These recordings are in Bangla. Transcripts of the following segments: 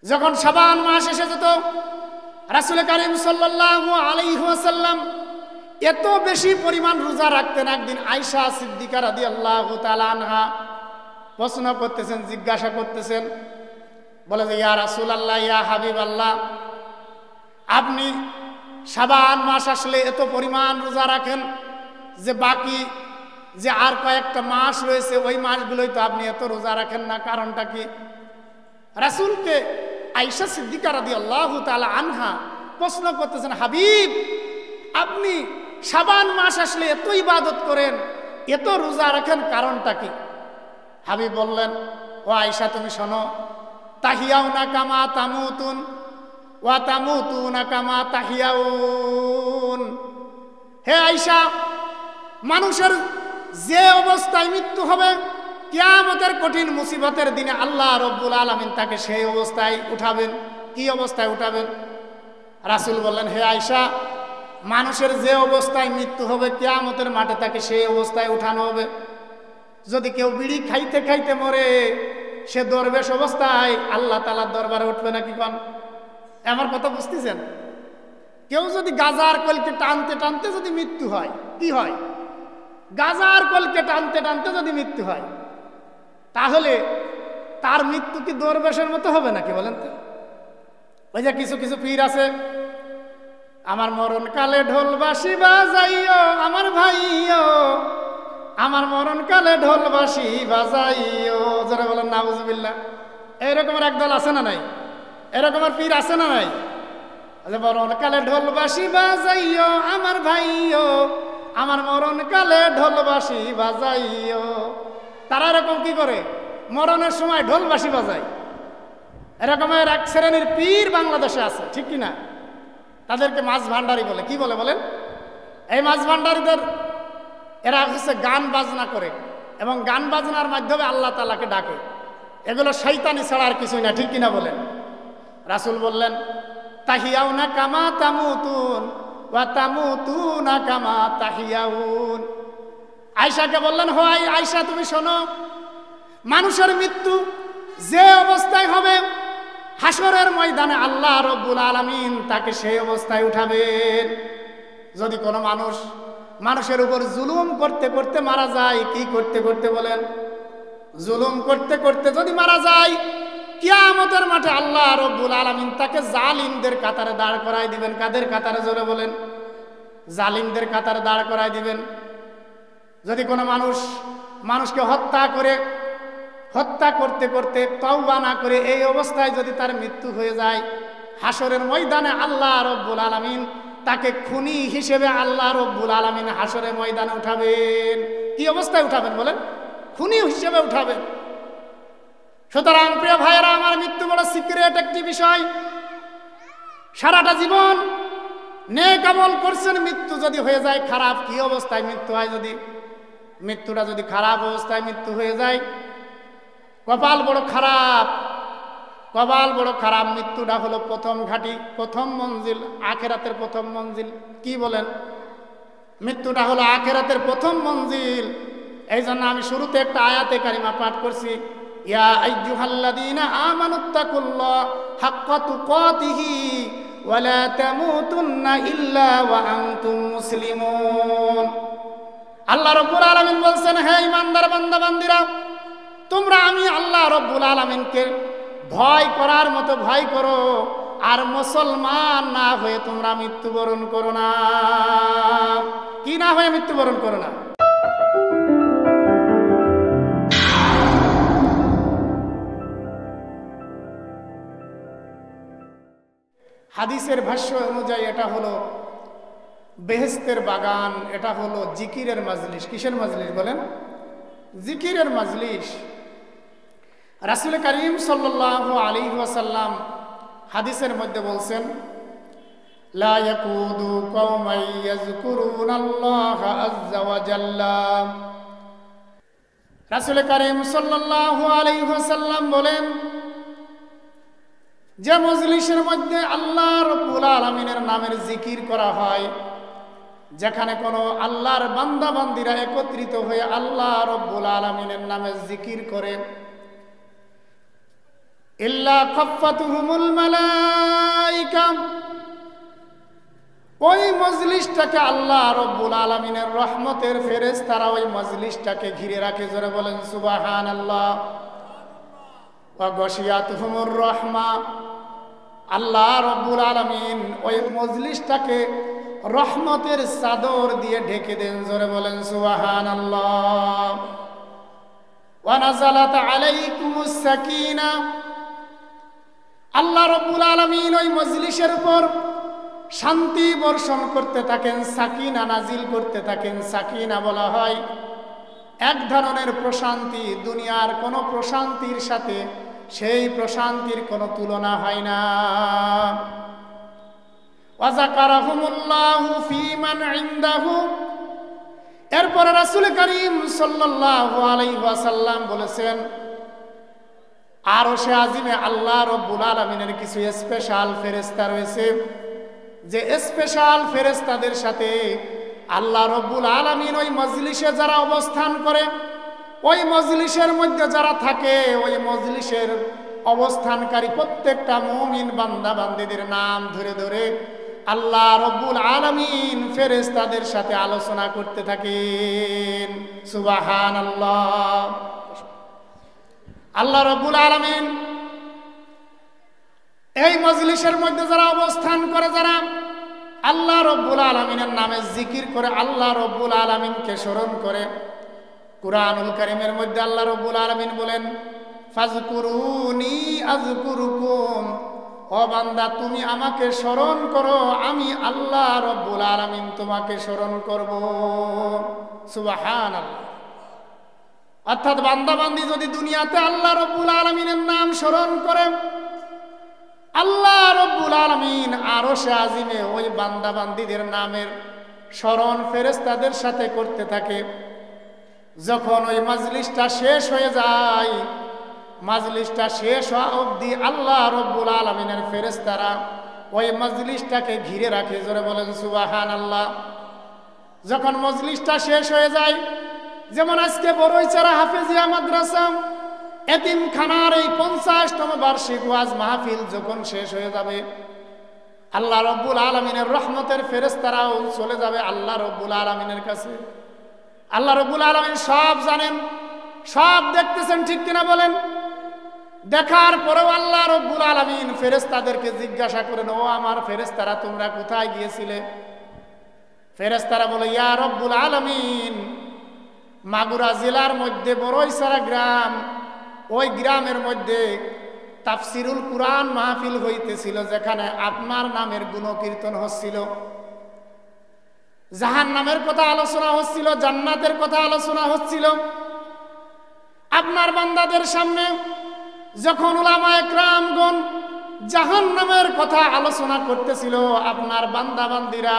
যখন শাবান মাস এসে যেত, রাসূল কারীম সাল্লাল্লাহু আলাইহি ওয়াসাল্লাম এত বেশি পরিমাণ রোজা রাখতেন। একদিন আয়েশা সিদ্দিকা রাদিয়াল্লাহু তাআলা আনহা প্রশ্ন করতেছেন, জিজ্ঞাসা করতেছেন, বলে যে ইয়া রাসূলুল্লাহ, ইয়া হাবিবাল্লাহ, আপনি শাবান মাস আসলে এত পরিমাণ রোজা রাখেন যে বাকি যে আর কয়েকটা মাস রয়েছে ওই মাসগুলোই তো আপনি এত রোজা রাখেন না, কারণটা কি? রাসূলকে আয়েশা সিদ্দিকা রাদিয়াল্লাহু তাআলা আনহা প্রশ্ন করতেছেন, হাবিব, আপনি শাবান মাস আসলে এত ইবাদত করেন, এত রোজা রাখেন, কারণটা কি? হাবিব বললেন, ও আয়েশা, তুমি শোনো, তাহিয়াউনা কামা তামুতুন ওয়া তামুতুনা কামা তাহিয়াউন। হে আয়েশা, মানুষের যে অবস্থায় মৃত্যু হবে, কিয়ামতের কঠিন মুসিবতের দিনে আল্লাহ রব্বুল আলামিন তাকে সেই অবস্থায় উঠাবেন। কি অবস্থায় উঠাবেন? রাসূল বললেন, হে আয়েশা, মানুষের যে অবস্থায় মৃত্যু হবে কিয়ামতের মাঠে তাকে সেই অবস্থায় উঠানো হবে। যদি কেউ বিড়ি খাইতে খাইতে মরে, সে দরবেশ অবস্থায় আল্লাহ তাআলার দরবারে উঠবে নাকি? কোন আমার কথা বুঝতেছেন? কেউ যদি গাজার কলকে টানতে টানতে যদি মৃত্যু হয়, কি হয়? গাজার কলকে টানতে টানতে যদি মৃত্যু হয়, তাহলে তার মৃত্যু কি দরবেশের মতো হবে নাকি বলেন তো? ওই যে কিছু কিছু পীর আছে, আমার মরণ কালে ঢোল বাঁশি বাজাইও আমার ভাইও, আমার মরণ কালে ঢোল বাঁশি বাজাইও, যারা বলেন নাউজুবিল্লাহ। এইরকমের একদল আছে না নাই? এরকমের পীর আছে না নাই? মরণ কালে ঢোল বাঁশি বাজাইও আমার ভাইও, আমার মরণ কালে ঢোল বাঁশি বাজাইও। তারা এরকম কি করে? মরণের সময় ঢোল বাঁশি বাজায়। এরকমের এক শ্রেণীর পীর বাংলাদেশে আছে, ঠিক কিনা? তাদেরকে মাছ ভান্ডারি বলে। কি বলে বলেন? এই মাছ ভান্ডারিদের এরা হচ্ছে গান বাজনা করে এবং গান বাজনার মাধ্যমে আল্লাহ তাআলাকে ডাকে। এগুলো শয়তানি ছাড়া আর কিছুই না, ঠিক কিনা বলেন? রাসূল বললেন, তাহিয়াউনা কামা তামুতুন ওয়া তামুতুনা কামা তাহিয়াউন। আয়েশাকে বললেন, হয় আয়েশা, তুমি শোনো, মানুষের মৃত্যু যে অবস্থায় হবে, হাসরের ময়দানে আল্লাহ রব্বুল আলামিন তাকে সেই অবস্থায় উঠাবেন। যদি কোনো মানুষের উপর জুলুম করতে করতে মারা যায়, কি করতে করতে বলেন? জুলুম করতে করতে যদি মারা যায়, কিয়ামতের মাঠে আল্লাহ রব্বুল আলামিন তাকে জালিমদের কাতারে দাঁড় করায় দিবেন। কাদের কাতারে? জোরে বলেন। জালিমদের কাতারে দাঁড় করায় দিবেন। যদি কোনো মানুষকে হত্যা করতে করতে তওবা না করে এই অবস্থায় যদি তার মৃত্যু হয়ে যায়, হাসরের ময়দানে আল্লাহ রব্বুল আলামিন তাকে খুনি হিসেবে আল্লাহ রব্বুল আলামিন হাসরের ময়দানে উঠাবেন। কি অবস্থায় উঠাবেন বলেন? খুনি হিসেবে উঠাবেন। সুতরাং প্রিয় ভাইয়েরা আমার, মৃত্যু বড় সিক্রেট একটি বিষয়। সারাটা জীবন নেক আমল করছেন, মৃত্যু যদি হয়ে যায় খারাপ, কি অবস্থায় মৃত্যু হয়? যদি মৃত্যুটা যদি খারাপ অবস্থায় মৃত্যু হয়ে যায়, কপাল বড় খারাপ, কপাল বড় খারাপ। মৃত্যুটা হলো প্রথম ঘাঁটি, প্রথম মঞ্জিল, আখেরাতের প্রথম মঞ্জিল। কি বলেন? মৃত্যুটা হলো আখেরাতের প্রথম মঞ্জিল। এই জন্য আমি শুরুতে একটা আয়াতে কারিমা পাঠ করছি, ইয়া আইয়ুহাল্লাযীনা আমানুত্তাকুল্লাহ হাক্কা তুকাতিহি ওয়া লা তামুতুন্না ইল্লা ওয়া আনতুম মুসলিমুন। আল্লাহ রাব্বুল আলামিন বলছেন, হে ঈমানদার বান্দা বান্দীরা, তোমরা আমি আল্লাহ রাব্বুল আলামিনকে ভয় করার মতো ভয় করো, আর মুসলমান না হয়ে তোমরা মৃত্যুবরণ করো না। কি না হয়ে মৃত্যুবরণ করো না? হাদিসের ভাষ্য অনুযায়ী এটা হলো বেহেশতের বাগান, এটা হলো জিকিরের মাজলিস। কিসের মাজলিস বলেন? জিকিরের মাজলিস। রাসূল করিম সাল্লাল্লাহু আলাইহি ওয়াসাল্লাম হাদিসের মধ্যে বলছেন, লা ইয়াকুদু কওমান ইয়াযকুরুনাল্লাহা আযজা ওয়া জাল্লা। রাসূল করিম সাল্লাল্লাহু আলাইহি ওয়াসাল্লাম বলেন, যে মজলিসের মধ্যে আল্লাহ রাব্বুল আলামিনের নামের জিকির করা হয়, যেখানে কোনো আল্লাহর বান্দা বান্দীরা একত্রিত হয়ে আল্লাহ রাব্বুল আলামিনের নামে জিকির করে, ইল্লা খাফাতুহুমুল মালাইকা, ওই মজলিসটাকে আল্লাহ রব্বুল আলামিনের রহমতের ফেরেশতারা ওই মজলিসটাকে ঘিরে রাখে। জোরে বলেন সুবহানাল্লাহ। ওয়া গশিয়াতুহুমুর রাহমা, আল্লাহ রব্বুল আলামিন ওই মজলিসটাকে রহমতের চাদর দিয়ে ঢেকে দেন। জোরে বলেন সুবহানাল্লাহ। ওয়া নাযালাত আলাইকুমুস সাকিনা, আল্লাহ রব্বুল আলামিন ওই মজলিসের উপর শান্তি বর্ষণ করতে থাকেন, সাকিনা নাজিল করতে থাকেন। সাকিনা বলা হয় এক ধরনের প্রশান্তি, দুনিয়ার কোনো প্রশান্তির সাথে সেই প্রশান্তির কোনো তুলনা হয় না। ওয়া যাকারাহুমুল্লাহু ফী মান ইনদাহু, এরপরে রাসূল করিম সাল্লাল্লাহু আলাইহি ওয়াসাল্লাম বলেছেন আরশে আজিমে আল্লাহ রব্বুল আলামিনের কিছু স্পেশাল ফেরেশতা রয়েছে, যে স্পেশাল ফেরেশতাদের সাথে আল্লাহ রব্বুল আলামিন ওই মজলিসে যারা অবস্থান করে, ওই মজলিসের মধ্যে যারা থাকে, ওই মজলিসের অবস্থানকারী প্রত্যেকটা মুমিন বান্দা বান্দীদের নাম ধরে ধরে আল্লাহ রব্বুল আলামিন ফেরেশতাদের সাথে আলোচনা করতে থাকেন। সুবহানাল্লাহ। আল্লাহ রব্বুল আলামিন এই মজলিসের মধ্যে যারা অবস্থান করে, যারা আল্লাহ রব্বুল আলামিনের নামে জিকির করে, আল্লাহ রব্বুল আলামিনকে স্মরণ করে, কুরআনুল কারীমের মধ্যে আল্লাহ রব্বুল আলামিন বলেন ফাজকুরুনি আযকুরুকুম, ও বান্দা তুমি আমাকে স্মরণ করো, আমি আল্লাহ রব্বুল আলামিন তোমাকে স্মরণ করব। সুবহানাল্লাহ। অর্থাৎ বান্দা বান্দী যদি দুনিয়াতে আল্লাহ রব্বুল আলামিনের নাম স্মরণ করে, আল্লাহ রব্বুল আলামিন আরশে আজিমে ওই বান্দা বান্দীদের নামের স্মরণ ফেরেশতাদের সাথে করতে থাকে। যখন ওই মাজলিসটা শেষ হয়ে যায়, মাজলিসটা শেষ হওয়া অবধি আল্লাহ রব্বুল আলামিনের ফেরেশতারা ওই মাজলিসটাকে ঘিরে রাখে। জোরে বলেন সুবহানাল্লাহ। যখন মজলিসটা শেষ হয়ে যায়, যেমন আজকে বড়ইচারা হাফেজিয়া মাদ্রাসা এতিমখানার এই 50তম বার্ষিক ওয়াজ মাহফিল যখন শেষ হয়ে যাবে, আল্লাহ রব্বুল আলামিনের রহমতের ফেরেশতারাও চলে যাবে আল্লাহ রব্বুল আলামিনের কাছে। আল্লাহ রব্বুল আলামিন সব জানেন, সব দেখতেছেন, ঠিক কিনা বলেন? দেখার পরেও আল্লাহ রব্বুল আলামিন ফেরেশতাদেরকে জিজ্ঞাসা করেন, ও আমার ফেরেশতারা তোমরা কোথায় গিয়েছিলে? ফেরেশতারা বলে, ইয়া রব্বুল আলামিন, মাগুরা জেলার মধ্যে বড়ইছড়া গ্রাম, ওই গ্রামের মধ্যে তাফসিরুল কুরআন মাহফিল হইতেছিল, যেখানে আপনার নামের গুণকীর্তন হচ্ছিল, জাহান্নামের কথা আলোচনা হচ্ছিল, জান্নাতের কথা আলোচনা হচ্ছিল। আপনার বান্দাদের সামনে যখন উলামায়ে কেরামগণ জাহান্নামের কথা আলোচনা করতেছিল, আপনার বান্দা বান্দীরা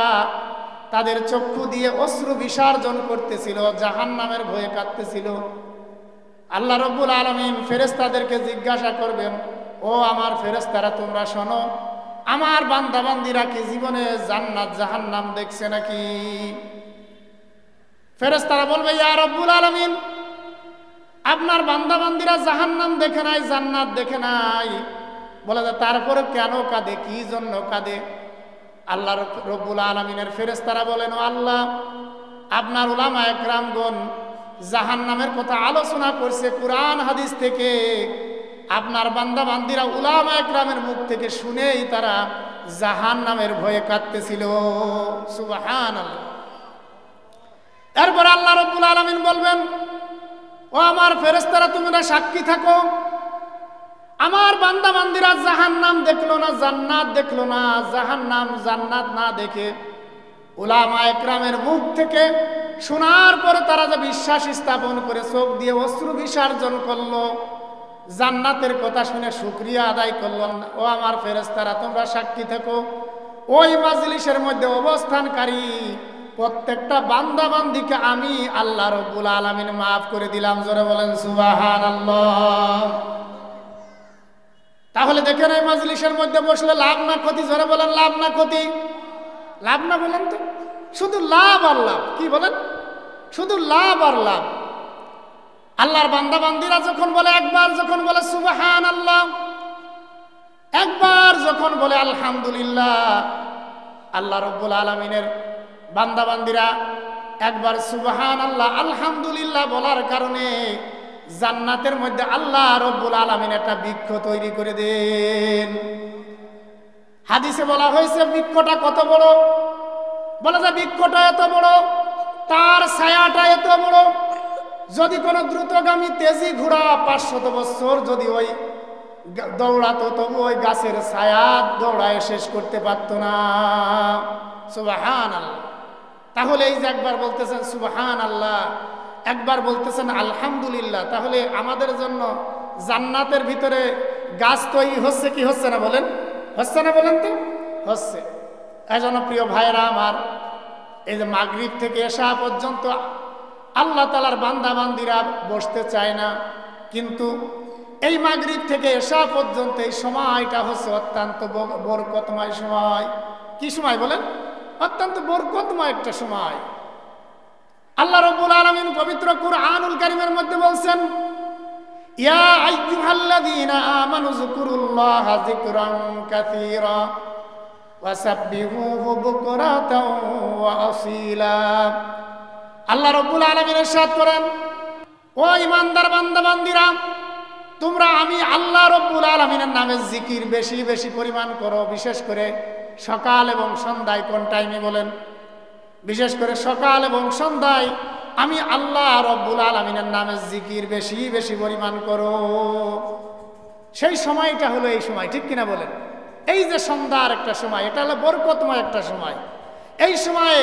তাদের চক্ষু দিয়ে অশ্রু বিসর্জন করতেছিল, জাহান্নামের ভয়ে কাঁদতেছিল। আল্লাহ রব্বুল আলামিন ফেরেশতাদেরকে জিজ্ঞাসা করবেন, ও আমার ফেরেশতারা তোমরা শোনো, আমার বান্দা বান্দীরা কি জীবনে জান্নাত জাহান্নাম দেখছে নাকি? ফেরেশতারা বলবে, ইয়া রব্বুল আলামিন, আপনার বান্দা বান্দীরা জাহান্নাম দেখে নাই, জান্নাত দেখে নাই। বলে যে তারপরে কেন কাঁদে, কি জন্য কাঁদে? আল্লাহ রব্বুল আলামিনের ফেরেশতারা বলেন, ও আল্লাহ, আপনার উলামায়ে কেরামগণ জাহান্নামের কথা আলোচনা করছে কুরআন হাদিস থেকে, আপনার বান্দা বান্দীরা উলামায়ে কেরামের মুখ থেকে শুনেই তারা জাহান্নামের ভয়ে কাঁদতেছিল। সুবহানাল্লাহ। এরপর আল্লাহ রব্বুল আলামিন বলবেন, ও আমার ফেরেশতারা তোমরা সাক্ষী থাকো, আমার বান্দা বান্দীরা জাহান্নাম দেখলো না, জান্নাত দেখলো না, জাহান্নাম জান্নাত না দেখে উলামায়ে কেরামের মুখ থেকে শোনার পরে তারা যে বিশ্বাস স্থাপন করে চোখ দিয়ে অশ্রু বিসর্জন করলো, জান্নাতের কথা শুনে শুকরিয়া আদায় করলো, ও আমার ফেরেশতারা তোমরা সাক্ষী থাকো, ওই মাজলিসের মধ্যে অবস্থানকারী প্রত্যেকটা বান্দা বান্দীকে আমি আল্লাহ রব্বুল আলামিন মাফ করে দিলাম। জোরে বলেন সুবহানাল্লাহ। তাহলে দেখেন এই মাজলিসের মধ্যে বসলে লাভ না ক্ষতি? জোরে বলেন লাভ না ক্ষতি? লাভ না বলেন তো? শুধু লাভ আর লাভ। কি বলেন? শুধু লাভ আর লাভ। আল্লাহর বান্দা বান্দীরা যখন বলে, একবার যখন বলে সুবহানাল্লাহ, যখন বলে আলহামদুলিল্লাহ, আল্লাহ রাব্বুল আলামিনের বান্দাবান্দিরা একবার সুবহানাল্লাহ আলহামদুলিল্লাহ বলার কারণে জান্নাতের মধ্যে আল্লাহ রাব্বুল আলামিন একটা বৃক্ষ তৈরি করে দেন। হাদিসে বলা হয়েছে বৃক্ষটা কত বড়, বলা যায় বৃক্ষটা এত বড়, তার ছায়াটা এত বড়, যদি কোনো দ্রুতগামী তেজি ঘোড়া 500 বছর যদি ওই দৌড়াতো তবু ওই গাছের ছায়া দৌড়ায় শেষ করতে পারত না। সুবহানাল্লাহ। তাহলে এই যে একবার বলতেছেন সুবহানাল্লাহ, একবার বলতেছেন আলহামদুলিল্লাহ, তাহলে আমাদের জন্য জান্নাতের ভিতরে গাছ তৈরি হচ্ছে কি হচ্ছে না বলেন? হচ্ছে না বলেন তো? হচ্ছে। এজন্য প্রিয় ভাইরা আমার, এই যে মাগরিব থেকে এশা পর্যন্ত আল্লাহ তাআলার বান্দা বান্দিরা বসতে চায় না, কিন্তু এই মাগরিব থেকে এশা পর্যন্ত এই সময়টা হচ্ছে অত্যন্ত বরকতময় সময়। কি সময় বলেন? অত্যন্ত বরকতময় একটা সময়। আল্লাহ রাব্বুল আলামিন পবিত্র কুরআনুল কারীমের মধ্যে বলছেন, ইয়া আইয়ুহাল্লাযীনা আমানু যকুরুল্লাহা যিকরান কাসীরা ওয়াসাব্বিহুহু বুকরাতাও ওয়া আসীলা। আল্লাহ রাব্বুল আলামিন ইরশাদ করেন, ও ঈমানদার বান্দা বান্দিরা, তোমরা আমি আল্লাহ রাব্বুল আলামিনের নামে জিকির বেশি বেশি পরিমাণ করো। বিশেষ করে সকাল এবং সন্ধ্যায়। কোন টাইমে বলেন? বিশেষ করে সকাল এবং সন্ধ্যায় আমি আল্লাহ রাব্বুল আলামিনের নামে জিকির বেশি বেশি পরিমাণ করো। সেই সময়টা হলো এই সময়, ঠিক কিনা বলেন? এই যে সন্ধ্যার একটা সময়, এটা হলো বরকতময় একটা সময়। এই সময়ে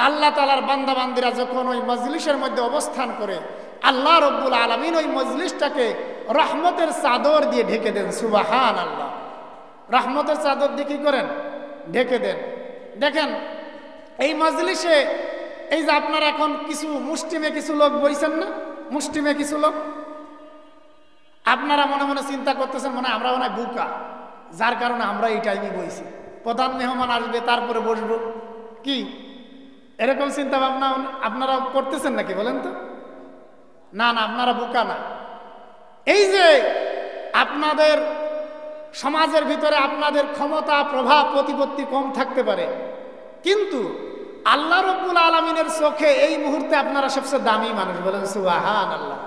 আল্লাহ তাআলার বান্দা বান্দিরা যখন ওই মজলিসের মধ্যে অবস্থান করে, আল্লাহ রাব্বুল আলামিন ওই মজলিসটাকে রহমতের চাদর দিয়ে ঢেকে দেন। সুবহানাল্লাহ। রহমতের চাদর দিয়ে কি করেন? ঢেকে দেন। দেখেন এই মজলিসে এই যে আপনারা এখন কিছু মুষ্টিমে কিছু লোক বইছেন না, মুষ্টিমে কিছু লোক, আপনারা মনে মনে চিন্তা করতেছেন মনে আমরা মনে হয় বুকা, যার কারণে আমরা এই টাইমে বইছি, প্রধান মেহমান আসবে তারপরে বসবো, কি এরকম চিন্তা ভাবনা আপনারা করতেছেন নাকি বলেন তো? না না, আপনারা বোকা না। এই যে আপনাদের সমাজের ভিতরে আপনাদের ক্ষমতা প্রভাব প্রতিপত্তি কম থাকতে পারে, কিন্তু আল্লাহ রাব্বুল আলামিনের চোখে এই মুহূর্তে আপনারা সবচেয়ে দামি মানুষ। বলেন সুবহানাল্লাহ।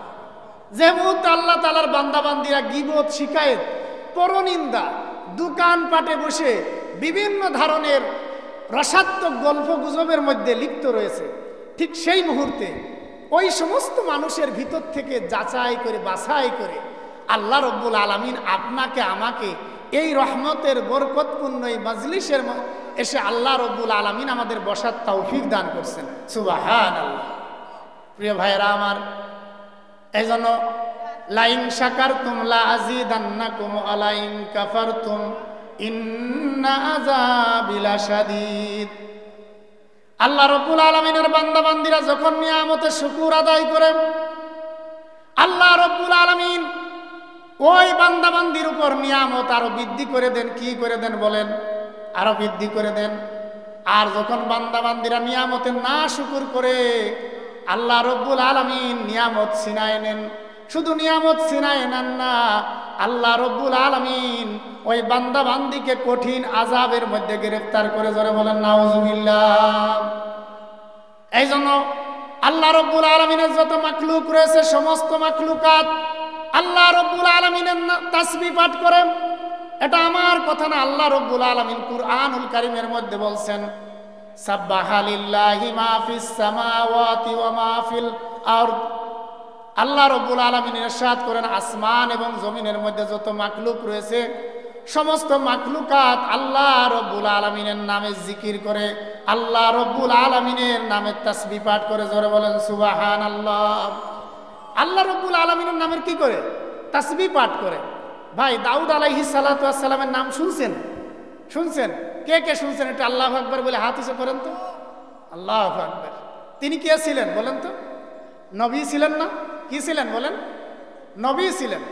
যে মুহূর্তে আল্লাহ তাআলার বান্দা বান্দিরা গীবত, শিকায়েত, পরনিন্দা, দোকানপাটে বসে বিভিন্ন ধরনের রসাত্মক গল্প গুজবের মধ্যে লিপ্ত রয়েছে, ঠিক সেই মুহূর্তে ওই সমস্ত মানুষের ভিতর থেকে যাচাই করে বাছাই করে আল্লাহ রাব্বুল আলামিন আপনাকে আমাকে এই রহমতের বরকতপূর্ণ এই মজলিসের এসে আল্লাহ রাব্বুল আলামিন আমাদের বসার তৌফিক দান করছেন। সুবহানাল্লাহ। প্রিয় ভাইরা আমার, এই জন্য লাইন শাকারতুম লা আযীদান্নাকুম ওয়া লাইন কাফারতুম ইন্না আযাবি লাশাদীদ। আল্লাহ রাব্বুল আলামিনের বান্দা বান্দিরা যখন নিয়ামতের শুকর আদায় করে, আল্লাহ রাব্বুল আলামিন ওই বান্দা বান্দির উপর নিয়ামত আরো বৃদ্ধি করে দেন। কি করে দেন বলেন? আরো বৃদ্ধি করে দেন। আর যখন বান্দা বান্দিরা নিয়ামতের না শুকর করে, আল্লাহ রাব্বুল আলামিন নিয়ামত ছিনায় নেন। শুধু নিয়ামত ছিনায় নেন না, আল্লাহ রাব্বুল আলামিন ওই বান্দা বান্দিকে কঠিন আযাবের মধ্যে গ্রেফতার করে। জোরে বলেন নাউযুবিল্লাহ। এই জন্য আল্লাহ রাব্বুল আলামিনের যত মাখলুক রয়েছে, সমস্ত মাখলুকাত আল্লাহ রাব্বুল আলামিনের তাসবিহ পাঠ করে। এটা আমার কথা না, আল্লাহ রাব্বুল আলামিন কুরআনুল কারীমের মধ্যে বলছেন, সাব্বাহা লিল্লাহি মা ফিস সামাওয়াতি ওয়া মা ফিল আরদ। আল্লাহ রাব্বুল আলামিন ইরশাদ করেন, আসমান এবং জমিনের মধ্যে যত মাখলুক রয়েছে, সমস্ত মাখলুকাত আল্লাহ রাব্বুল আলামিনের নামে জিকির করে, আল্লাহ রাব্বুল আলামিনের নামে তাসবিহ পাঠ করে। জোরে বলেন সুবহানাল্লাহ। আল্লাহ রাব্বুল আলামিনের নামের কি করে? তাসবিহ পাঠ করে। ভাই, দাউদ আলাইহিস সালাতু ওয়াস সালামের নাম শুনছেন? শুনছেন? কে কে শুনছেন? এটা আল্লাহু আকবার বলে হাত উঁচু করেন তো। আল্লাহু আকবার। তিনি কে ছিলেন বলেন তো? নবী ছিলেন না? কি ছিলেন বলেন? নবী ছিলেন।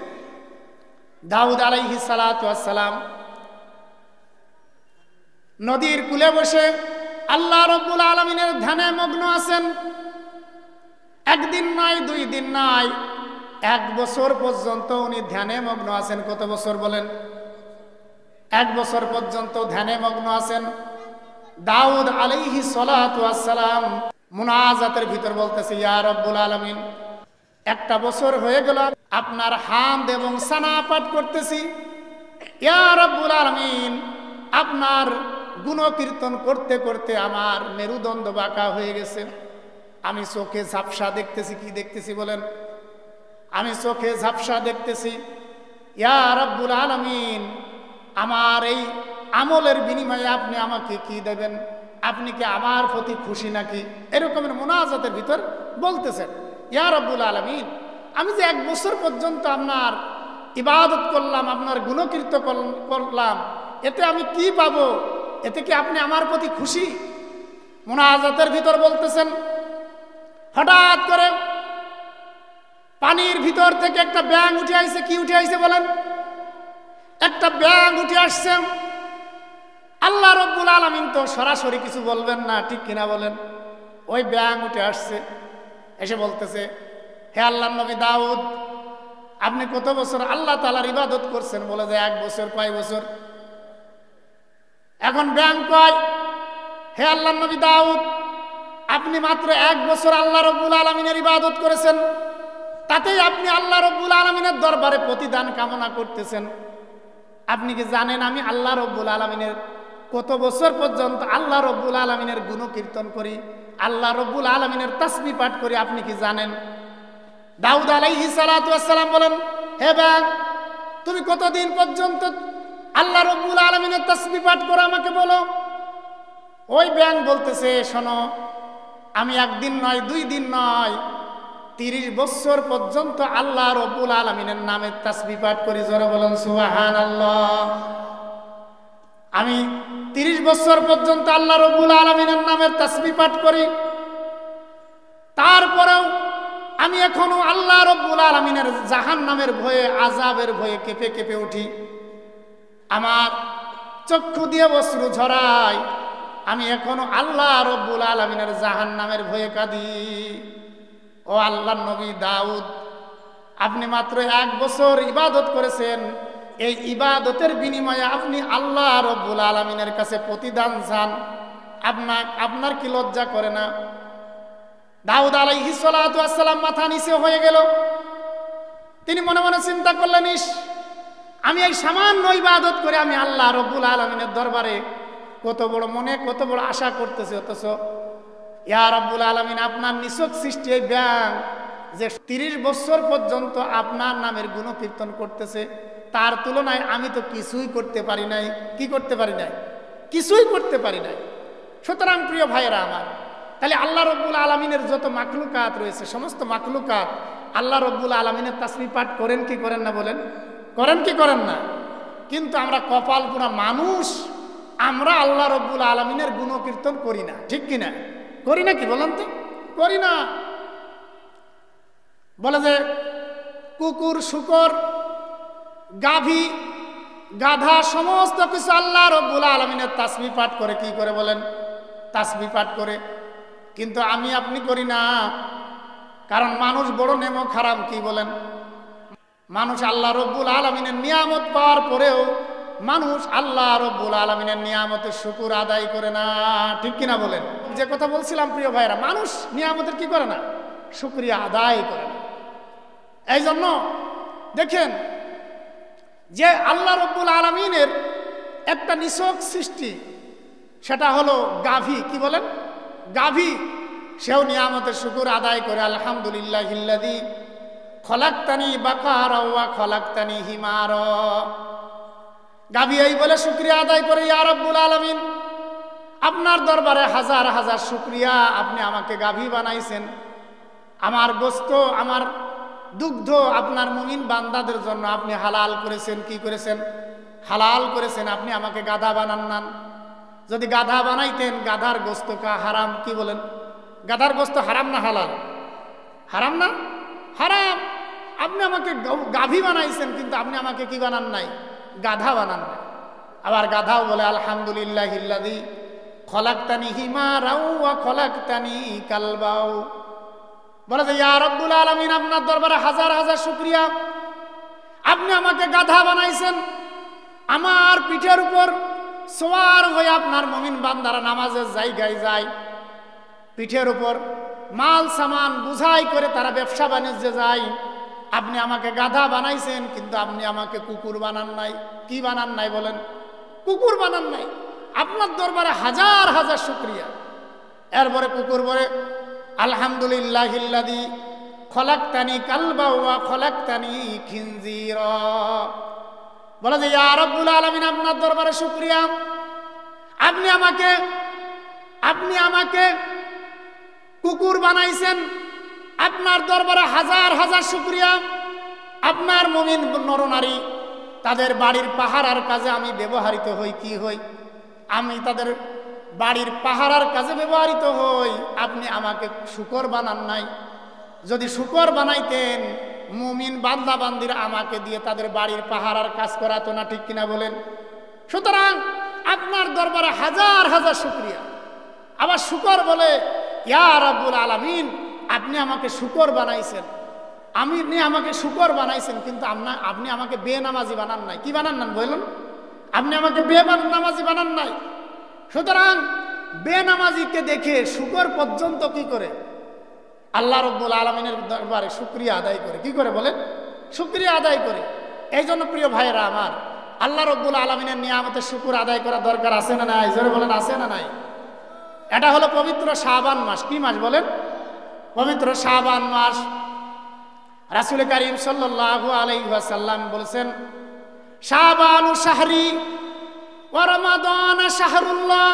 দাউদ আলাইহিস সালাতু ওয়াস সালাম নদীর কূলে বসে আল্লাহ রাব্বুল আলামিনের ধ্যানে মগ্ন আছেন। একদিন নয়, 2 দিন নয়, 1 বছর পর্যন্ত উনি ধ্যানে মগ্ন আছেন। কত বছর বলেন? 1 বছর পর্যন্ত ধ্যানে মগ্ন আছেন। দাউদ আলাইহিস সালাতু ওয়াস সালাম মুনাজাতের ভিতর বলতেছে, ইয়া রব্বুল আলামিন, 1টা বছর হয়ে গেল আপনার হামদ এবং সানা পাঠ করতেছি। ইয়া রব্বুল আলামিন, আপনার গুণকীর্তন করতে করতে আমার মেরুদণ্ড বাঁকা হয়ে গেছে। আমি চোখে ঝাপসা দেখতেছি। কি দেখতেছি বলেন? আমি চোখে ঝাপসা দেখতেছি। ইয়া রব্বুল আলামিন, আমার এই আমলের বিনিময়ে আপনি আমাকে কি দেবেন? আপনি কি আমার প্রতি খুশি নাকি? এরকমের মুনাজাতের ভিতর বলতেছেন, ইয়া রব্বুল আলামিন, আমি যে 1 বছর পর্যন্ত আপনার ইবাদত করলাম, আপনার গুণকীর্তন করলাম, এতে আমি কি পাবো? এতে কি আপনি আমার প্রতি খুশি? মুনাজাতের ভিতর বলতেছেন। হঠাৎ করে পানির ভিতর থেকে একটা ব্যাঙ উঠে আইছে। কি উঠে আইছে বলেন? একটা ব্যাঙ উঠে আসছে। আল্লাহ রব্বুল আলামিন তো সরাসরি কিছু বলবেন না, ঠিক কিনা বলেন? ওই ব্যাঙ উঠে আসছে, এসে বলতেছে, হে আল্লাহর নবী দাউদ, আপনি কত বছর আল্লাহ তাআলার ইবাদত করছেন? বলে যে 1 বছর। কয় বছর? এখন ব্যাঙ কয়, হে আল্লাহর নবী দাউদ, আপনি মাত্র 1 বছর আল্লাহ রব্বুল আলামিনের ইবাদত করেছেন, তাতেই আপনি আল্লাহ রব্বুল আলামিনের দরবারে প্রতিদান কামনা করতেছেন। আপনি কি জানেন আমি আল্লাহ রব্বুল আলামিনের কত বছর পর্যন্ত আল্লাহ রব্বুল আলামিনের গুণকীর্তন করি, আল্লাহ রব্বুল আলামিনের তাসবিহ পাঠ করি? আপনি কি জানেন? দাউদ আলাইহিস সালাতু ওয়াস সালাম বলেন, হে ব্যাঙ, তুমি কতদিন পর্যন্ত আল্লাহ রব্বুল আলামিনের তাসবিহ পাঠ করো আমাকে বলো। ওই ব্যাঙ বলতেছে, শোনো, আমি 1 দিন নয়, 2 দিন নয়, 30 বছর পর্যন্ত আল্লাহ রব্বুল আলামিনের নামে তাসবিহ পাঠ করি। জোরে বলেন সুবহানাল্লাহ। আমি 30 বছর পর্যন্ত আল্লাহ রব্বুল আলামিনের নামের তাসবিহ পাঠ করি, তারপরেও আমি এখনো আল্লাহ রব্বুল আলামিনের জাহান্নামের ভয়ে, আযাবের ভয়ে কেঁপে কেঁপে উঠি। আমার চক্ষু দিয়ে অশ্রু ঝরায়। আমি এখনো আল্লাহ রব্বুল আলামিনের জাহান্নামের ভয়ে কাঁদি। ও আল্লাহর নবী দাউদ, আপনি মাত্র 1 বছর ইবাদত করেছেন, এই ইবাদতের বিনিময়ে আপনি আল্লাহ রব্বুল আলামিনের কাছে প্রতিদান চান। আপনার কি লজ্জা করে না? দাউদ আলাইহিস সালাতু ওয়াস সালাম মাথা নিচে হয়ে গেল। তিনি মনে মনে চিন্তা করলেন, ইস, আমি এই সামান্য ইবাদত করে আমি আল্লাহ রব্বুল আলামিনের দরবারে কত বড় মনে, কত বড় আশা করতেছি, অথচ ইয়া রব্বুল আলামিন, আপনার নিছক সৃষ্টি এই ব্যাঙ যে 30 বছর পর্যন্ত আপনার নামের গুণকীর্তন করতেছে, তার তুলনায় আমি তো কিছুই করতে পারি নাই। কি করতে পারি নাই? কিছুই করতে পারি নাই। সুতরাং প্রিয় ভাইয়েরা আমার, তাহলে আল্লাহ রব্বুল আলামিনের যত মাখলুকাত রয়েছে, সমস্ত মাখলুকাত আল্লাহ রব্বুল আলামিনের তাসবিহ পাঠ করেন কি করেন না বলেন? করেন কি করেন না? কিন্তু আমরা কপাল পোড়া মানুষ, আমরা আল্লাহ রব্বুল আলামিনের গুণকীর্তন করি না, ঠিক কিনা? করি না কি বলেন তো? করি না। বলে যে কুকুর, শুকর, গাভী, গাধা সমস্ত কিছু আল্লাহ রব্বুল আলামিনের তাসবিহ পাঠ করে। কি করে বলেন? তাসবিহ পাঠ করে। কিন্তু আমি আপনি করি না, কারণ মানুষ বড় নেমক হারাম। কি বলেন? মানুষ আল্লাহ রব্বুল আলামিনের নিয়ামত পাওয়ার পরেও মানুষ আল্লাহ রব্বুল আলামিনের নিয়ামতের শুকর আদায় করে না, ঠিক কিনা বলেন? যে কথা বলছিলাম প্রিয় ভাইরা, মানুষ নিয়ামতের কি করে না? শুকরিয়া আদায় করে না। এই জন্য দেখেন যে আল্লাহ রব্বুল আলামিনের একটা নিছক সৃষ্টি, সেটা হলো গাভী। কি বলেন? গাভী। সেও নিয়ামতের শুকর আদায় করে, আলহামদুলিল্লাহিল্লাযী খলাকতানি বাকারা ওয়া খলাকতানি হিমারা। গাভী এই বলে শুকরিয়া আদায় করে, ইয়া রব্বুল আলামিন, আপনার দরবারে হাজার হাজার শুকরিয়া, আপনি আমাকে গাভী বানাইছেন, আমার গোস্ত, আমার দুগ্ধ আপনার মুমিন বান্দাদের জন্য আপনি হালাল করেছেন। কি করেছেন? হালাল করেছেন। আপনি আমাকে গাধা বানান না। যদি গাধা বানাইতেন, গাধার গোস্ত হারাম। কি বলেন? গাধার গোস্ত হারাম না হালাল? হারাম না? হারাম। আপনি আমাকে গাভী বানাইছেন, কিন্তু আপনি আমাকে কি বানান নাই? গাধা বানান নাই। আবার গাধাও বলে, আলহামদুলিল্লাহিল্লাযী খলাকতানি হিমারাও ওয়া খলাকতানি কালবাও। বলে যে ইয়া রব্বুল আলামিন, আপনার দরবারে হাজার হাজার শুকরিয়া, আপনি আমাকে গাধা বানাইছেন, আমার পিঠের উপর সওয়ার হয়ে আপনার মুমিন বান্দারা নামাজের জায়গায় যায়, পিঠের উপর মাল সামান বুঝাই করে তারা ব্যবসা বাণিজ্যে যায়। আপনি আমাকে গাধা বানাইছেন, কিন্তু আপনি আমাকে কুকুর বানান নাই। কি বানান নাই বলেন? কুকুর বানান নাই। আপনার দরবারে হাজার হাজার শুকরিয়া। এরপরে কুকুর বলে আলহামদুলিল্লাহিল্লাযী খলাকতানি কালবা ওয়া খলাকতানি খিনজিরা। বলে যে ইয়া রাব্বুল আলামিন, আপনার দরবারে শুকরিয়া, আপনি আমাকে কুকুর বানাইছেন। আপনার দরবারে হাজার হাজার শুকরিয়া। আপনার মুমিন নরনারী তাদের বাড়ির পাহারার কাজে আমি ব্যবহৃত হই। কি হই? আমি তাদের বাড়ির পাহারার কাজে ব্যবহৃত হই। আপনি আমাকে শুকর বানান নাই। যদি শুকর বানাইতেন, মুমিন বান্দা বান্দিরা আমাকে দিয়ে তাদের বাড়ির পাহারার কাজ করাতো না, ঠিক কিনা বলেন? সুতরাং আপনার দরবারে হাজার হাজার শুকরিয়া। আবার শুকর বলে ইয়া রাব্বুল আলামিন, আপনি আমাকে শুকর বানাইছেন, আমাকে শুকর বানাইছেন, কিন্তু আপনি আমাকে বেনামাজি বানান নাই। কি বানান নাই বলুন? আপনি আমাকে বেনামাজি বানান নাই। সুতরাং বেনামাজিকে দেখে শুকর পর্যন্ত কি করে? আল্লাহ রাব্বুল আলামিনের দরবারে শুকরিয়া আদায় করে। কি করে বলেন? শুকরিয়া আদায় করে। এই জন্য প্রিয় ভাইরা আমার, আল্লাহ রাব্বুল আলামিনের নিয়ামতের শুকর আদায় করা দরকার আছে না নাই? জোরে বলেন, আছে না নাই? এটা হলো পবিত্র শাবান মাস। কি মাস বলেন? পবিত্র শাবান মাস। রাসূল কারীম সাল্লাল্লাহু আলাইহি ওয়াসাল্লাম বলেছেন, শাবানু শাহরি ওয়া রমাদান শাহরুল্লাহ।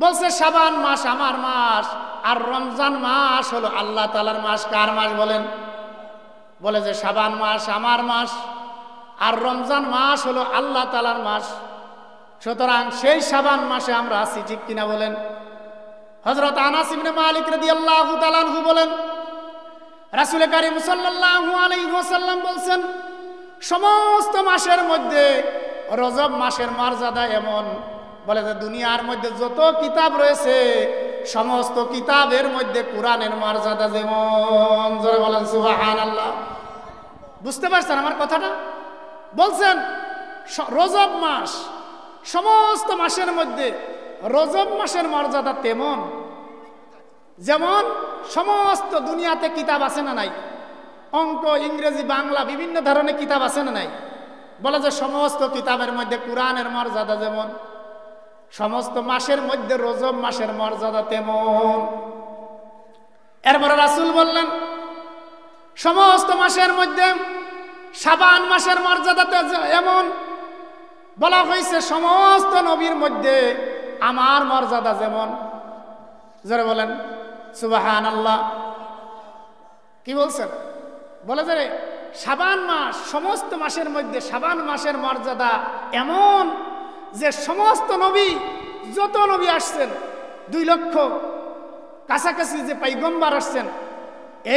বলছে শাবান মাস আমার মাস, আর রমজান মাস হলো আল্লাহ তাআলার মাস। কার মাস বলেন? বলে যে শাবান মাস আমার মাস, আর রমজান মাস হলো আল্লাহ তাআলার মাস। সুতরাং সেই শাবান মাসে আমরা আছি, ঠিক কিনা বলেন? হযরত আনাস ইবনে মালিক রাদিয়াল্লাহু তাআলা আনহু বলেন, রাসূল কারীম সাল্লাল্লাহু আলাইহি ওয়াসাল্লাম বলেন, সমস্ত মাসের মধ্যে রজব মাসের মর্যাদা এমন, বলে যে দুনিয়ার মধ্যে যত কিতাব রয়েছে সমস্ত কিতাবের মধ্যে কোরআনের মর্যাদা যেমন। জোরে বলেন সুবহানাল্লাহ। বুঝতে পারছেন আমার কথাটা? বলছেন রজব মাস, সমস্ত মাসের মধ্যে রজব মাসের মর্যাদা তেমন, যেমন সমস্ত দুনিয়াতে কিতাব আছে না নাই? অঙ্ক, ইংরেজি, বাংলা বিভিন্ন ধরনের কিতাব আছে না নাই? বলে যে সমস্ত কিতাবের মধ্যে কোরআনের মর্যাদা যেমন, সমস্ত মাসের মধ্যে রজব মাসের মর্যাদা তেমন। এরপরে রাসূল বললেন, সমস্ত মাসের মধ্যে শাবান মাসের মর্যাদা এমন, বলা হয়েছে সমস্ত নবীর মধ্যে আমার মর্যাদা যেমন। জোরে বলেন সুবহানাল্লাহ। কি বলছেন? বলে যে শাবান মাস, সমস্ত মাসের মধ্যে শাবান মাসের মর্যাদা এমন যে সমস্ত নবী, যত নবী আসছেন, 2 লক্ষ কাছাকাছি যে পয়গম্বর আসছেন,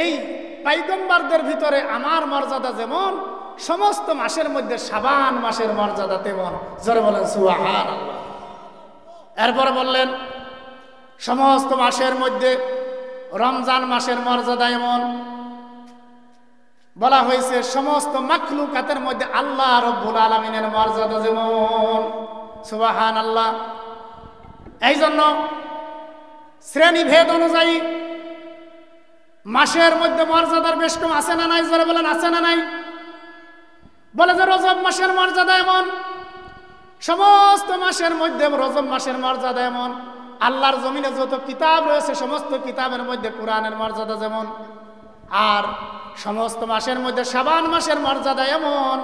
এই পয়গম্বরদের ভিতরে আমার মর্যাদা যেমন, সমস্ত মাসের মধ্যে শাবান মাসের মর্যাদা তেমন। জোরে বলেন সুবহানাল্লাহ। এরপরে বললেন সমস্ত মাসের মধ্যে রমজান মাসের মর্যাদা এমন, বলা হয়েছে সমস্ত মাখলুকাতের মধ্যে আল্লাহ রাব্বুল আলামিনের মর্যাদা যেমন। সুবহানাল্লাহ। এই জন্য শ্রেণী ভেদ অনুযায়ী মাসের মধ্যে মর্যাদার বেশ কম আছে না নাই? জোরে বলেন আছে না নাই? বলে যে রজব মাসের মর্যাদা এমন, সমস্ত মাসের মধ্যে রজব মাসের মর্যাদা এমন, আল্লাহর জমিনে যত কিতাব রয়েছে সমস্ত কিতাবের মধ্যে কোরআনের মর্যাদা যেমন, আর সমস্ত মাসের মধ্যে শাবান মাসের মর্যাদা এমন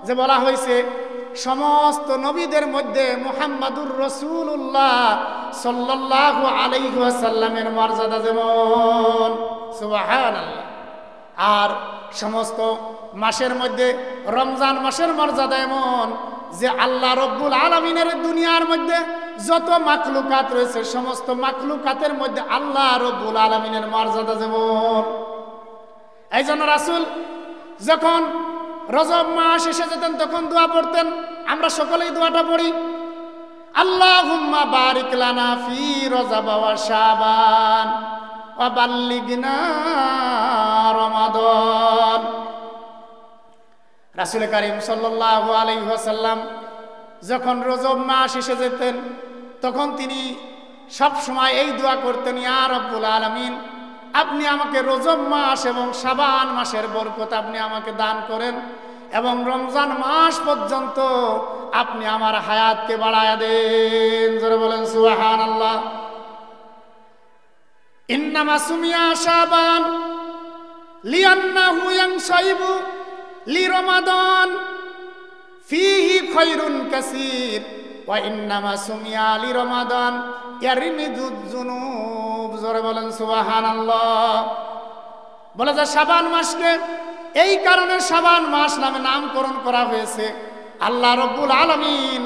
যে বলা হয়েছে সমস্ত নবীদের মধ্যে মুহাম্মাদুর রাসূলুল্লাহ সাল্লাল্লাহু আলাইহি ওয়াসাল্লামের মর্যাদা যেমন। সুবহানাল্লাহ। আর সমস্ত মাসের মধ্যে রমজান মাসের মর্যাদা এমন যে আল্লাহ রাব্বুল আলামিনের দুনিয়ার মধ্যে যত মাখলুকাত রয়েছে সমস্ত মাখলুকাতের মধ্যে আল্লাহ রাব্বুল আলামিনের মর্যাদা যেমন। এই জন্য রাসূল যখন রজব মাস এসে যেতেন তখন দোয়া পড়তেন। আমরা সকলেই দোয়াটা পড়ি, আল্লাহুম্মা বারিক লানা ফি রজব ওয়া শাবান ওয়া বাল্লিগনা রমাদান। রাসূল কারীম সাল্লাল্লাহু আলাইহি ওয়াসাল্লাম যখন রজব মাস এসে যেতেন তখন তিনি সব সময় এই দোয়া করতেন, ইয়া রব্বুল আলামিন, আপনি আমাকে রজব মাস এবং শাবান মাসের বরকত আপনি আমাকে দান করেন এবং রমজান মাস পর্যন্ত আপনি আমার হায়াতকে বাড়ায়া দেন। জোরে বলেন সুবহানাল্লাহ। ইন্নামা সুমিয়া শাবান লিআন্নাহু ইয়ানসাইবু লিরমাদান ফিহি খায়রুন কাসীর ওয়া ইন্নামা সুমিয়া লিরমাদান ইয়ারমিদুজ যুনুব। জোরে বলেন সুবহানাল্লাহ। বলা যায় শাবান মাসকে এই কারণে শাবান মাস নামে নামকরণ করা হয়েছে। আল্লাহ রব্বুল আলামিন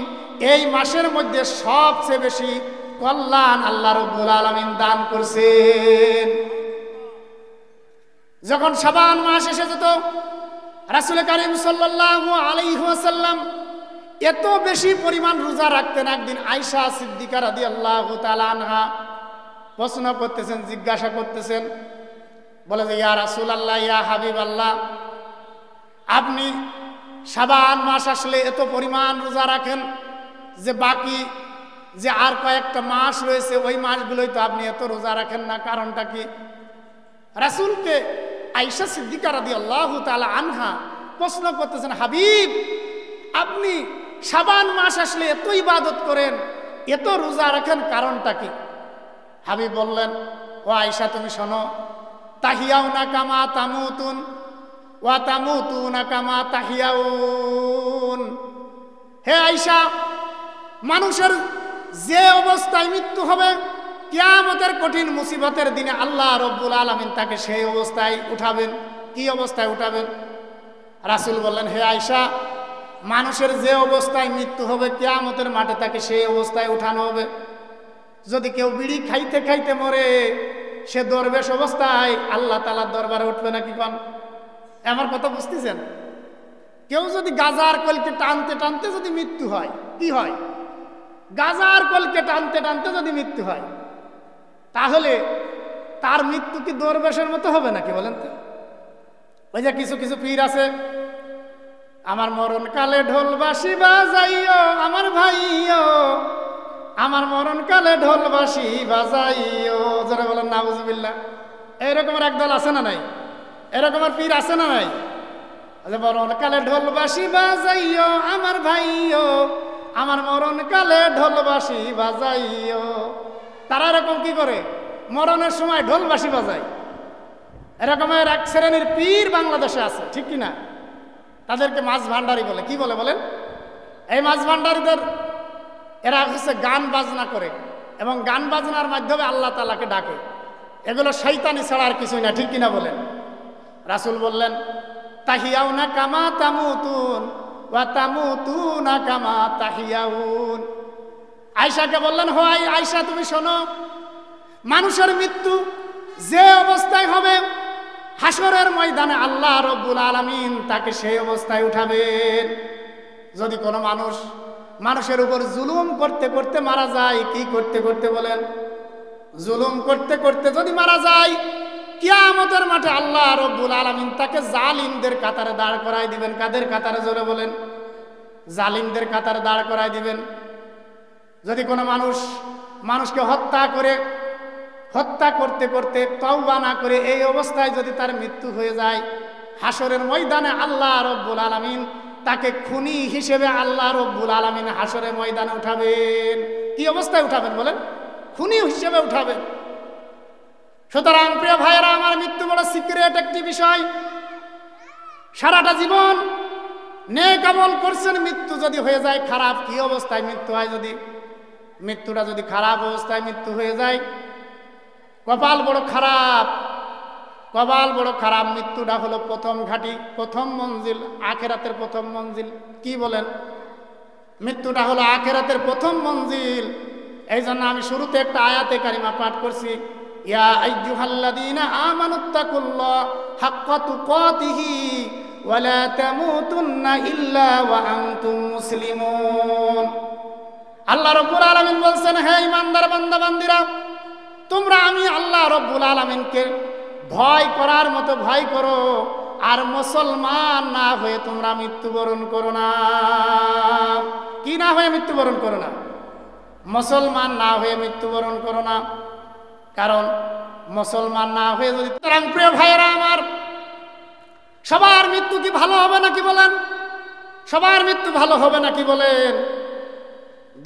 এই মাসের মধ্যে সবচেয়ে বেশি কল্যাণ আল্লাহ রব্বুল আলামিন দান করছেন। যখন শাবান মাস এসে যেত রাসূল কারীম সাল্লাল্লাহু আলাইহি ওয়াসাল্লাম এত বেশি পরিমাণ রোজা রাখতেন। একদিন আয়েশা সিদ্দিকা রাদিয়াল্লাহু তাআলা আনহা প্রশ্ন করতেছেন, জিজ্ঞাসা করতেছেন, বলে যে ইয়া রাসূলুল্লাহ, ইয়া হাবিবাল্লাহ, আপনি শাবান মাস আসলে এত পরিমাণ রোজা রাখেন যে বাকি যে আর কয়েকটা মাস রয়েছে ওই মাসগুলোই তো আপনি এত রোজা রাখেন না, কারণটা কি? রাসূলকে আয়েশা সিদ্দিকা রাদিয়াল্লাহু তাআলা আনহা প্রশ্ন করতেছেন, হাবিব, আপনি শাবান মাস আসলে এত ইবাদত করেন, এত রোজা রাখেন, কারণটা কি? হাবিব বললেন, ও আয়েশা, তুমি শোনো, তাহিয়াউনা কামা তামুতুন ওয়া তামুতুনা কামা তাহিয়াউন। হে আয়েশা, মানুষের যে অবস্থায় মৃত্যু হবে কিয়ামতের কঠিন মুসিবতের দিনে আল্লাহ রব্বুল আলামিন তাকে সেই অবস্থায় উঠাবেন। কি অবস্থায় উঠাবেন? রাসূল বললেন, হে আয়েশা, মানুষের যে অবস্থায় মৃত্যু হবে কিয়ামতের মাঠে তাকে সেই অবস্থায় উঠানো হবে। যদি কেউ বিড়ি খাইতে খাইতে মরে, সে দরবেশ অবস্থায় আল্লাহ তাআলার দরবারে উঠবে নাকি? কোন আমার কথা বুঝতেছেন? কেউ যদি গাজার কলকে টানতে টানতে যদি মৃত্যু হয়, কি হয়? গাজার কলকে টানতে টানতে যদি মৃত্যু হয়, তাহলে তার মৃত্যু কি দরবেশের মতো হবে নাকি বলেন তো? ওই যে কিছু কিছু পীর আছে, আমার মরণ কালে ঢোল বাঁশি বাজাইও আমার ভাইও, আমার মরণ কালে ঢোল বাঁশি বাজাইও। যারা বলেন নাউজুবিল্লাহ। এইরকমের একদল আছে না নাই? এরকমের পীর আছে না নাই? মরণ কালে ঢোল বাঁশি বাজাইও আমার ভাইও, আমার মরণ কালে ঢোল বাঁশি বাজাইও। তারা এরকম কি করে? মরণের সময় ঢোল বাঁশি বাজায়। এরকমের এক শ্রেণীর পীর বাংলাদেশে আছে, ঠিক কিনা? তাদেরকে মাছ ভান্ডারি বলে। কি বলে বলেন? এই মাছ ভান্ডারীদের এরা হচ্ছে গান বাজনা করে এবং গান বাজনার মাধ্যমে আল্লাহ তাআলাকে ডাকে। এগুলো শয়তানি ছাড়া আর কিছুই না, ঠিক কিনা বলেন? রাসূল বললেন, তাহিয়াউনা কামা তামুতুন ওয়া তামুতুনা কামা তাহিয়াউন। আয়েশাকে বললেন, হো আয়েশা, তুমি শোনো, মানুষের মৃত্যু যে অবস্থায় হবে হাসরের ময়দানে আল্লাহ রব্বুল আলামিন তাকে সেই অবস্থায় উঠাবেন। যদি কোনো মানুষের উপর জুলুম করতে করতে মারা যায়, কি করতে করতে বলেন? জুলুম করতে করতে যদি মারা যায়, কিয়ামতের মাঠে আল্লাহ রব্বুল আলামিন তাকে জালিমদের কাতারে দাঁড় করায় দিবেন। কাদের কাতারে? জোরে বলেন। জালিমদের কাতারে দাঁড় করায় দিবেন। যদি কোনো মানুষকে হত্যা করতে করতে তওবা না করে এই অবস্থায় যদি তার মৃত্যু হয়ে যায়, হাসরের ময়দানে আল্লাহ রব্বুল আলামিন তাকে খুনি হিসেবে আল্লাহ রব্বুল আলামিন হাসরের ময়দানে উঠাবেন। কি অবস্থায় উঠাবেন বলেন? খুনি হিসেবে উঠাবেন। সুতরাং প্রিয় ভাইয়েরা আমার, মৃত্যু বড় সিক্রেট একটি বিষয়। সারাটা জীবন নেক আমল করছেন, মৃত্যু যদি হয়ে যায় খারাপ, কি অবস্থায় মৃত্যু হয়? যদি মৃত্যুটা যদি খারাপ অবস্থায় মৃত্যু হয়ে যায়, কপাল বড় খারাপ, কপাল বড় খারাপ। মৃত্যুটা হলো প্রথম ঘাঁটি, প্রথম মঞ্জিল, আখেরাতের প্রথম মঞ্জিল। কি বলেন? মৃত্যুটা হলো আখেরাতের প্রথম মঞ্জিল। এই জন্য আমি শুরুতে একটা আয়াতে কারিমা পাঠ করছি, ইয়া আইয়ুহাল্লাযীনা আমানুত্তাকুল্লাহ হাক্কা তুকাতিহি ওয়া লা তামুতুন্না ইল্লা ওয়া আনতুম মুসলিমুন। আল্লাহ রাব্বুল আলামিন বলছেন, হে ঈমানদার বান্দা বান্দীরা, তোমরা আমি আল্লাহ রাব্বুল আলামিনকে ভয় করার মতো ভয় করো, আর মুসলমান না হয়ে তোমরা মৃত্যুবরণ করো না। কি না হয়ে মৃত্যুবরণ করো না, মুসলমান না হয়ে মৃত্যুবরণ করো না। কারণ মুসলমান না হয়ে যদি, প্রিয় ভাইয়েরা আমার, সবার মৃত্যু কি ভালো হবে নাকি বলেন? সবার মৃত্যু ভালো হবে নাকি বলেন?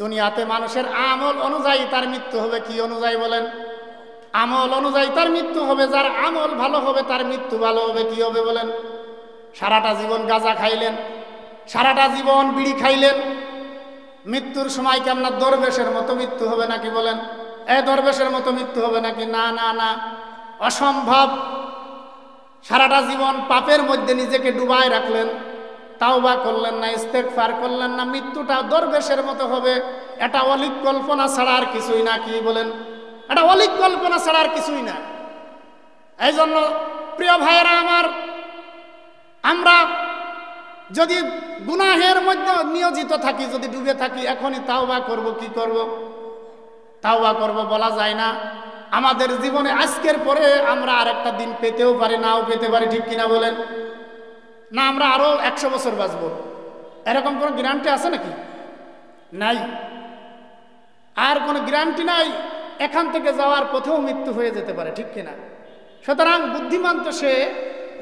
দুনিয়াতে মানুষের আমল অনুযায়ী তার মৃত্যু হবে। কি অনুযায়ী বলেন? আমল অনুযায়ী তার মৃত্যু হবে। যার আমল ভালো হবে তার মৃত্যু ভালো হবে। কি হবে বলেন? সারাটা জীবন গাঁজা খাইলেন, সারাটা জীবন বিড়ি খাইলেন, মৃত্যুর সময় কি আপনার দরবেশের মতো মৃত্যু হবে নাকি বলেন? দরবেশের মতো মৃত্যু হবে নাকি? না না না, অসম্ভব। সারাটা জীবন পাপের মধ্যে নিজেকে ডুবায় রাখলেন, তাওবা করলেন না, ইস্তেগফার করলেন না, মৃত্যুটা দরবেশের মতো হবে। এটা অলিক কল্পনা ছাড়া আর কিছুই না। কি বলেন? এটা অলিক কল্পনা ছাড়া আর কিছুই না। এই জন্য প্রিয় ভাইয়েরা আমার, আমরা যদি গুনাহের মধ্যে নিয়োজিত থাকি, যদি ডুবে থাকি, এখনই তাওবা করব। কি করব? তাওবা করব বলা যায় না। আমাদের জীবনে আজকের পরে আমরা আরেকটা দিন পেতেও পারি, নাও পেতে পারি। ঠিক কিনা বলেন? না আমরা আরো 100 বছর বাঁচব, এরকম কোনো গ্যারান্টি আছে নাকি? নাই, আর কোনো গ্যারান্টি নাই। এখান থেকে যাওয়ার পথেও মৃত্যু হয়ে যেতে পারে। ঠিক কিনা? সুতরাং বুদ্ধিমান তো সে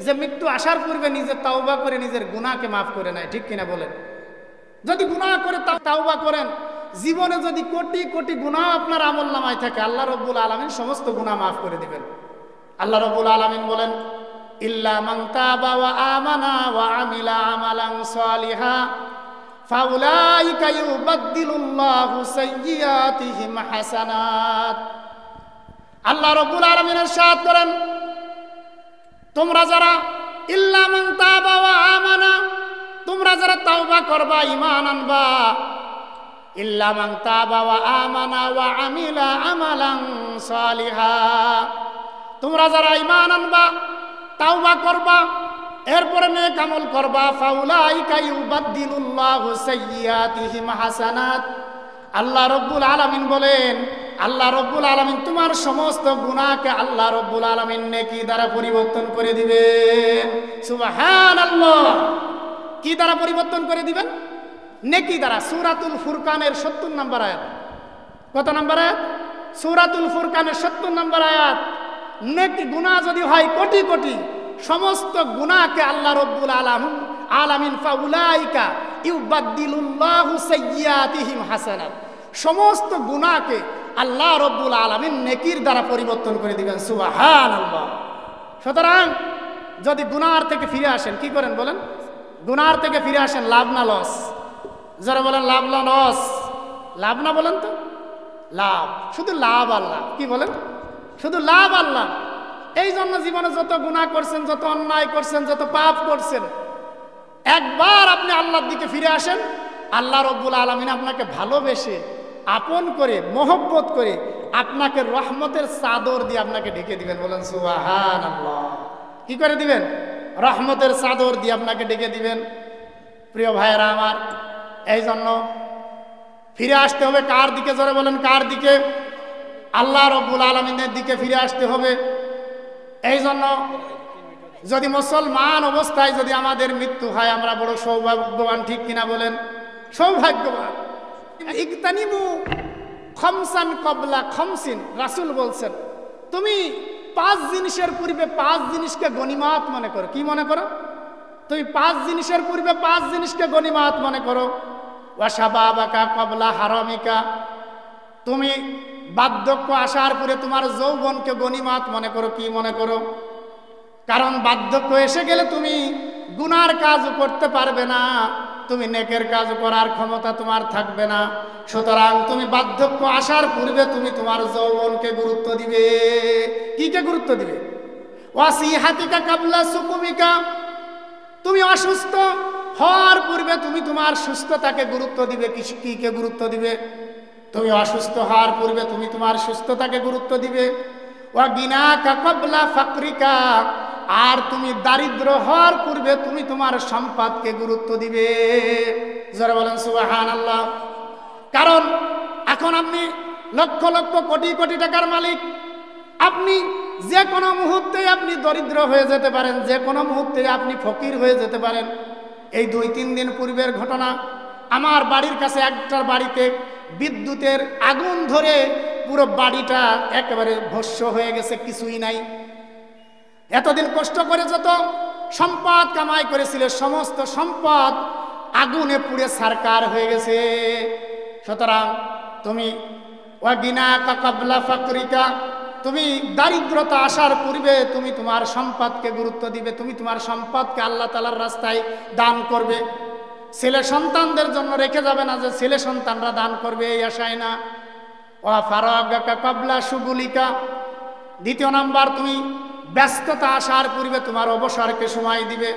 যে মৃত্যু আসার পূর্বে নিজের তাওবা করে নিজের গুনাহকে মাফ করে নেয়। ঠিক কিনা বলেন? যদি গুনাহ করে তাওবা করেন, জীবনে যদি কোটি কোটি গুনাহ আপনার আমলনামায় থাকে, আল্লাহ রাব্বুল আলামিন সমস্ত গুনাহ মাফ করে দিবেন। আল্লাহ রাব্বুল আলামিন বলেন, ইল্লা মান তাবা ওয়া আমানা ওয়া আমিলা আমালান সালিহা ফাউলাইকা ইউবাদদিলুল্লাহু সাইয়্যাতিহিম হাসানাত। আল্লাহ রাব্বুল আলামিন ইরশাদ করেন, তোমরা যারা ইল্লা মান তাবা ওয়া আমানা, তোমরা যারা তাওবা করবা, ঈমান আনবা, ইল্লা মান তাবা ওয়া আমানা ওয়া আমিলা আমালান সালিহা, তোমরা যারা ঈমান আনবা, তাওবা করবা, এরপরে নেক আমল করবা, ফাউলাইকা ইউবাদদিলুল্লাহু সাইয়্যাতিহিম হাসানাত। আল্লাহ রাব্বুল আলামিন বলেন, আল্লাহ রাব্বুল আলামিন তোমার সমস্ত গুনাহকে আল্লাহ রাব্বুল আলামিন নেকি দ্বারা পরিবর্তন করে দিবেন। সুবহানাল্লাহ। কি দ্বারা পরিবর্তন করে দিবেন? নেকি দ্বারা। সূরাতুল ফুরকানের 70 নম্বর আয়াত। কত নম্বর আয়াত? সূরাতুল ফুরকানের 70 নম্বর আয়াত। নেকি গুনাহ যদি হয় কোটি কোটি, সমস্ত গুনাহকে আল্লাহ রাব্বুল আলামিন ফাউলাইকা ইউবাদদিলুল্লাহু সাইয়্যাতিহিম হাসানাত, সমস্ত গুনাহকে আল্লাহ রাব্বুল আলামিন নেকির দ্বারা পরিবর্তন করে দিবেন। সুবহানাল্লাহ। সুতরাং যদি গুনাহ থেকে ফিরে আসেন, কি করেন বলেন? গুনাহ থেকে ফিরে আসেন, লাভ না লস? যারা বলেন লাভ না লস? লাভ না বলেন তো? লাভ, শুধু লাভ আল্লাহ। কি বলেন? শুধু লাভ আল্লাহ। এই জন্য জীবনে যত গুনাহ করছেন, যত অন্যায় করছেন, যত পাপ করছেন, একবার আপনি আল্লাহর দিকে ফিরে আসেন, আল্লাহ রাব্বুল আলামিন আপনাকে ভালোবেসে, আপন করে, মহব্বত করে আপনাকে রহমতের চাদর দিয়ে আপনাকে ঢেকে দিবেন। বলেন সুবহানাল্লাহ। কি করে দিবেন? রহমতের চাদর দিয়ে আপনাকে ঢেকে দিবেন। প্রিয় ভাইয়েরা আমার, এই জন্য ফিরে আসতে হবে কার দিকে? জোরে বলেন, কার দিকে? আল্লাহ রাব্বুল আলামিনের দিকে ফিরে আসতে হবে। এই জন্য যদি মুসলমান অবস্থায় যদি আমাদের মৃত্যু হয়, আমরা বড় সৌভাগ্যবান। ঠিক কিনা বলেন? সৌভাগ্যবান। ইগতানিমু খামসান ক্বাবলা খামসিন, রাসূল বলছেন, তুমি 5 জিনিসের পূর্বে 5 জিনিসকে গনিমত মনে করো। কি মনে করো? তুমি 5 জিনিসের পূর্বে 5 জিনিসকে গনিমত মনে করো। ওয়া শাবাবাকা ক্বাবলা হারামিকা, তুমি বার্ধক্য আসার পরে তোমার যৌবনকে গনিমত মনে করো। কি মনে করো? কারণ বার্ধক্য এসে গেলে তুমি গুনার কাজও করতে পারবে না, তুমি নেকের কাজ করার ক্ষমতা তোমার থাকবে না। সুতরাং তুমি বার্ধক্য আসার পূর্বে তুমি তোমার যৌবনকে গুরুত্ব দিবে। কিকে গুরুত্ব দিবে? ওয়াসিহাতিকা কাবলা সুকুমিকা, তুমি অসুস্থ হওয়ার পূর্বে তুমি তোমার সুস্থতাকে গুরুত্ব দিবে। কিকে গুরুত্ব দিবে? তুমি অসুস্থ হওয়ার পূর্বে তুমি তোমার সুস্থতাকে গুরুত্ব দিবে। ওয়া গিনাকা কাবলা ফাকরিকা, আর তুমি দারিদ্র হওয়ার পূর্বে তুমি তোমার সম্পদকে গুরুত্ব দিবে। যারা বলেন সুবহানাল্লাহ। কারণ এখন আপনি লক্ষ লক্ষ কোটি কোটি টাকার মালিক, আপনি যে কোনো মুহূর্তে আপনি দরিদ্র হয়ে যেতে পারেন, যে কোনো মুহূর্তে আপনি ফকির হয়ে যেতে পারেন। এই 2-3 দিন পূর্বের ঘটনা, আমার বাড়ির কাছে একটার বাড়িতে বিদ্যুতের আগুন ধরে পুরো বাড়িটা একেবারে ভস্ম হয়ে গেছে, কিছুই নাই। এতদিন কষ্ট করে যত সম্পদ কামাই করেছিল সমস্ত সম্পদ আগুনে পুড়ে ছারকার হয়ে গেছে। সুতরাং তুমি ওয়াগিনা কাবলা ফাকরিকা, তুমি দারিদ্রতা আসার পূর্বে তুমি তোমার সম্পদকে গুরুত্ব দিবে, তুমি তোমার সম্পদকে আল্লাহ তাআলার রাস্তায় দান করবে। ছেলে সন্তানদের জন্য রেখে যাবে না যে ছেলে সন্তানরা দান করবে এই আশায় না। ওয়া ফারাগাকা কাবলা শুগুলিকা, দ্বিতীয় নাম্বার তুমি ব্যস্ততা আসার পূর্বে তোমার অবসরকে সময় দিবে।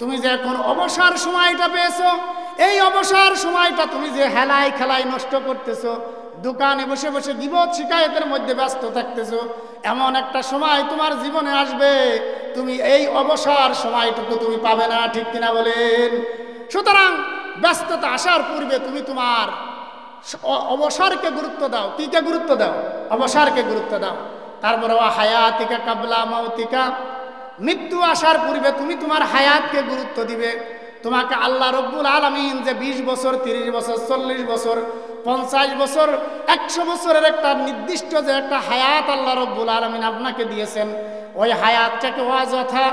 তুমি যে এখন অবসর সময়টা পেয়েছো, এই অবসর সময়টা তুমি যে হেলায় খেলায় নষ্ট করতেছো, দোকানে বসে বসে গীবত শিকায়েতের মধ্যে ব্যস্ত থাকতেছো, এমন একটা সময় তোমার জীবনে আসবে তুমি এই অবসর সময়টুকু তুমি পাবে না, ঠিক কিনা বলেন? সুতরাং ব্যস্ততা আসার পূর্বে তুমি তোমার অবসরকে গুরুত্ব দাও। কিকে গুরুত্ব দাও? অবসরকে গুরুত্ব দাও। তারপরে হায়াতিকা কাবলা মাউতিকা, মৃত্যু আসার পূর্বে তুমি তোমার হায়াতকে গুরুত্ব দিবে। তোমাকে আল্লাহ রব্বুল আলামিন যে 20 বছর, 30 বছর, 40 বছর, 50 বছর, 100 বছরের একটা নির্দিষ্ট যে একটা হায়াত আল্লাহ রব্বুল আলামিন আপনাকে দিয়েছেন, ওই হায়াতটাকে অযথা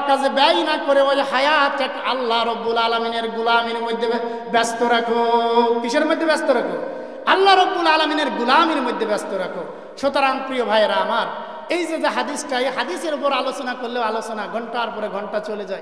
কাজে ব্যয় না করে ওই হায়াতটাকে আল্লাহ রব্বুল আলামিনের গোলামির মধ্যে ব্যস্ত রাখো। কিসের মধ্যে ব্যস্ত রাখো? আল্লাহ রব্বুল আলামিনের গোলামির মধ্যে ব্যস্ত রাখো। সুতরাং প্রিয় ভাইয়েরা আমার, এই যে হাদিসটা, এই হাদিসের উপর আলোচনা করলেও আলোচনা ঘন্টার পরে ঘন্টা চলে যায়।